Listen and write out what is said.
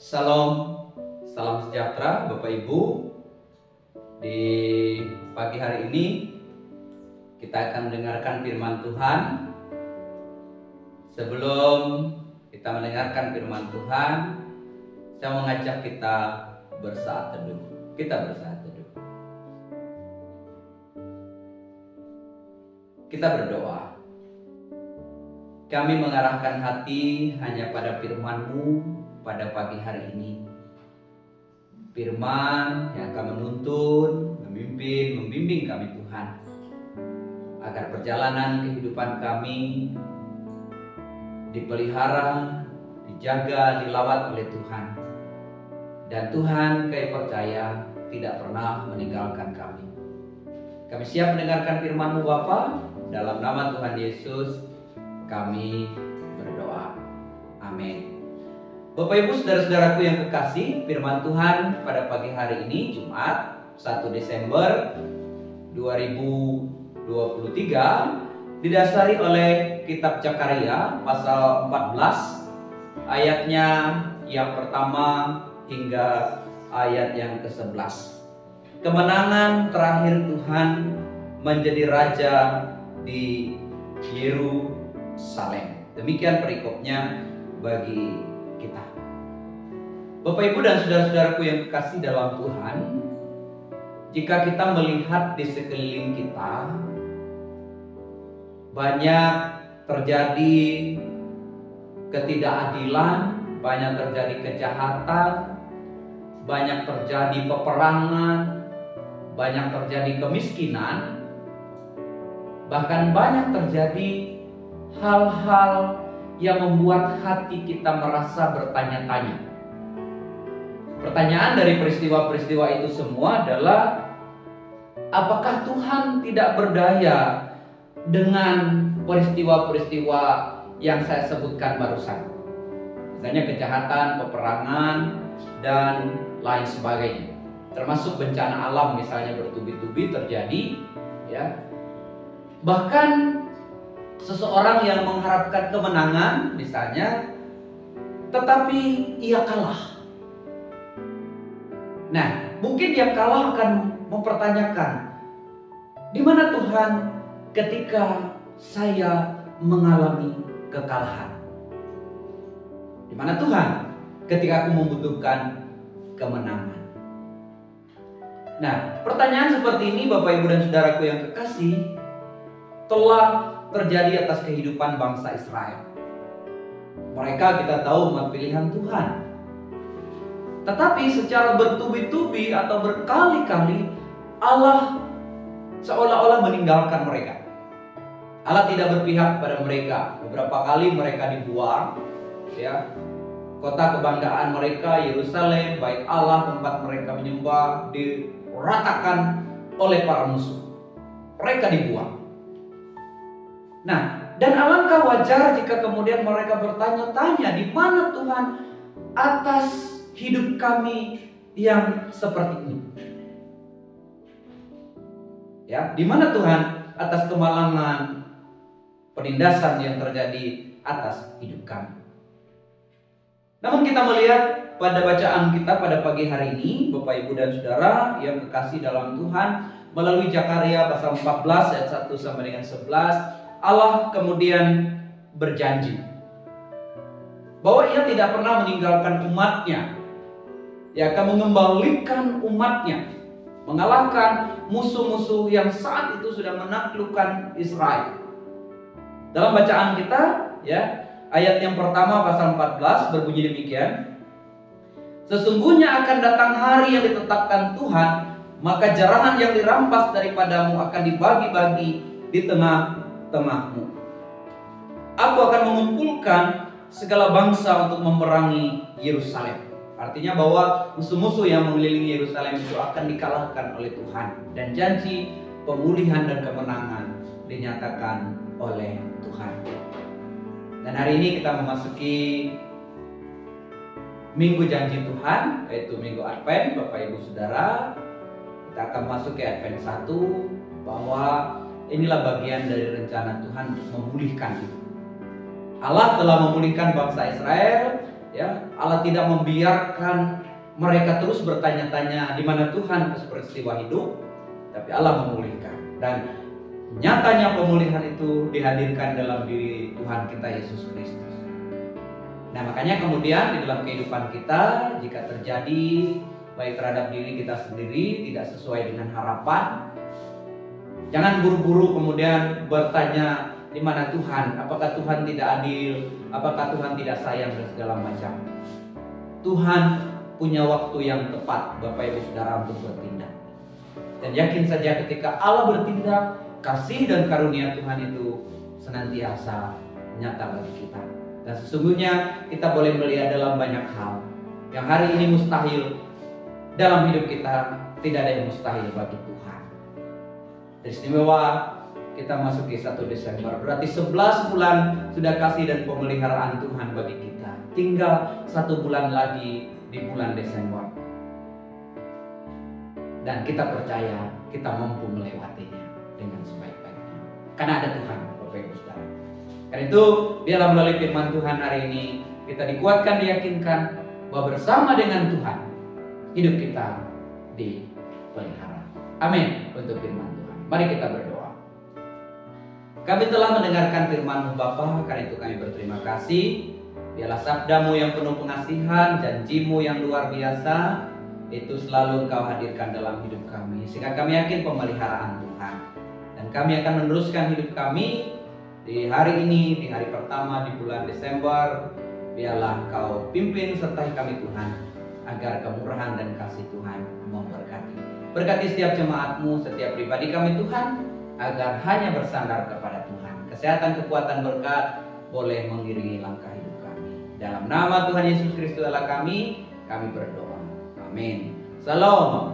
Salam, salam sejahtera Bapak Ibu. Di pagi hari ini kita akan mendengarkan firman Tuhan. Sebelum kita mendengarkan firman Tuhan, saya mengajak kita bersaat teduh. Kita bersaat teduh. Kita berdoa. Kami mengarahkan hati hanya pada firman-Mu pada pagi hari ini. Firman yang akan menuntun, membimbing kami Tuhan, agar perjalanan kehidupan kami dipelihara, dijaga, dilawat oleh Tuhan. Dan Tuhan, kami percaya tidak pernah meninggalkan kami. Kami siap mendengarkan firman-Mu Bapa. Dalam nama Tuhan Yesus kami berdoa. Amin. Bapak Ibu saudara-saudaraku yang kekasih, firman Tuhan pada pagi hari ini Jumat 1 Desember 2023 didasari oleh kitab Zakaria pasal 14 ayatnya yang pertama hingga ayat yang ke-11. Kemenangan terakhir Tuhan menjadi raja di Yerusalem. Demikian perikopnya bagi kita. Bapak Ibu dan saudara-saudaraku yang kekasih dalam Tuhan, jika kita melihat di sekeliling kita, banyak terjadi ketidakadilan, banyak terjadi kejahatan, banyak terjadi peperangan, banyak terjadi kemiskinan, bahkan banyak terjadi hal-hal yang membuat hati kita merasa bertanya-tanya. Pertanyaan dari peristiwa-peristiwa itu semua adalah, apakah Tuhan tidak berdaya dengan peristiwa-peristiwa yang saya sebutkan barusan? Misalnya kejahatan, peperangan, dan lain sebagainya. Termasuk bencana alam misalnya bertubi-tubi terjadi, ya. Bahkan seseorang yang mengharapkan kemenangan misalnya, tetapi ia kalah. Nah, mungkin yang kalah akan mempertanyakan, di mana Tuhan ketika saya mengalami kekalahan? Di mana Tuhan ketika aku membutuhkan kemenangan? Nah, pertanyaan seperti ini Bapak Ibu dan saudaraku yang kekasih telah terjadi atas kehidupan bangsa Israel. Mereka kita tahu umat pilihan Tuhan. Tetapi secara bertubi-tubi atau berkali-kali Allah seolah-olah meninggalkan mereka. Allah tidak berpihak pada mereka. Beberapa kali mereka dibuang, ya. Kota kebanggaan mereka Yerusalem, bait Allah tempat mereka menyembah, diratakan oleh para musuh. Mereka dibuang. Nah, dan alangkah wajar jika kemudian mereka bertanya-tanya, di mana Tuhan atas hidup kami yang seperti ini? Ya, di mana Tuhan atas kemalangan, penindasan yang terjadi atas hidup kami? Namun kita melihat pada bacaan kita pada pagi hari ini, Bapak Ibu dan Saudara yang kekasih dalam Tuhan, melalui Zakaria pasal 14 ayat 1 sampai dengan 11, Allah kemudian berjanji bahwa Ia tidak pernah meninggalkan umatnya. Ia akan mengembalikan umatnya, mengalahkan musuh-musuh yang saat itu sudah menaklukkan Israel. Dalam bacaan kita, ya, ayat yang pertama pasal 14 berbunyi demikian. Sesungguhnya akan datang hari yang ditetapkan Tuhan, maka jarahan yang dirampas daripadamu akan dibagi-bagi di tengah-tengahmu. Aku akan mengumpulkan segala bangsa untuk memerangi Yerusalem. Artinya bahwa musuh-musuh yang mengelilingi Yerusalem itu akan dikalahkan oleh Tuhan. Dan janji pemulihan dan kemenangan dinyatakan oleh Tuhan. Dan hari ini kita memasuki Minggu Janji Tuhan, yaitu Minggu Advent, Bapak Ibu Saudara. Kita akan masuk ke Advent 1, bahwa inilah bagian dari rencana Tuhan untuk memulihkan itu. Allah telah memulihkan bangsa Israel Ya, Allah tidak membiarkan mereka terus bertanya-tanya di mana Tuhan peristiwa hidup, tapi Allah memulihkan. Dan nyatanya pemulihan itu dihadirkan dalam diri Tuhan kita Yesus Kristus. Nah, makanya kemudian di dalam kehidupan kita, jika terjadi baik terhadap diri kita sendiri tidak sesuai dengan harapan, jangan buru-buru kemudian bertanya di mana Tuhan, apakah Tuhan tidak adil, apakah Tuhan tidak sayang dan segala macam. Tuhan punya waktu yang tepat Bapak Ibu Saudara untuk bertindak. Dan yakin saja ketika Allah bertindak, kasih dan karunia Tuhan itu senantiasa nyata bagi kita. Dan sesungguhnya kita boleh melihat dalam banyak hal yang hari ini mustahil dalam hidup kita, tidak ada yang mustahil bagi Tuhan. Istimewa kita masuki 1 Desember, berarti 11 bulan sudah kasih dan pemeliharaan Tuhan bagi kita. Tinggal 1 bulan lagi di bulan Desember. Dan kita percaya kita mampu melewatinya dengan sebaik-baiknya. Karena ada Tuhan, Bapak Ibu Saudara. Karena itu, biarlah melalui firman Tuhan hari ini kita dikuatkan, diyakinkan bahwa bersama dengan Tuhan hidup kita dipelihara. Amin untuk firman Tuhan. Mari kita berdoa. Kami telah mendengarkan firman-Mu Bapa, karena itu kami berterima kasih. Biarlah sabda-Mu yang penuh pengasihan, janji-Mu yang luar biasa, itu selalu Engkau hadirkan dalam hidup kami. Sehingga kami yakin pemeliharaan Tuhan. Dan kami akan meneruskan hidup kami di hari ini, di hari pertama di bulan Desember. Biarlah Engkau pimpin sertai kami Tuhan, agar kemurahan dan kasih Tuhan memberkati. Berkati setiap jemaat-Mu, setiap pribadi kami Tuhan, agar hanya bersandar kepada Tuhan. Kesehatan, kekuatan, berkat boleh mengiringi langkah hidup kami. Dalam nama Tuhan Yesus Kristus Allah kami berdoa. Amin. Salam.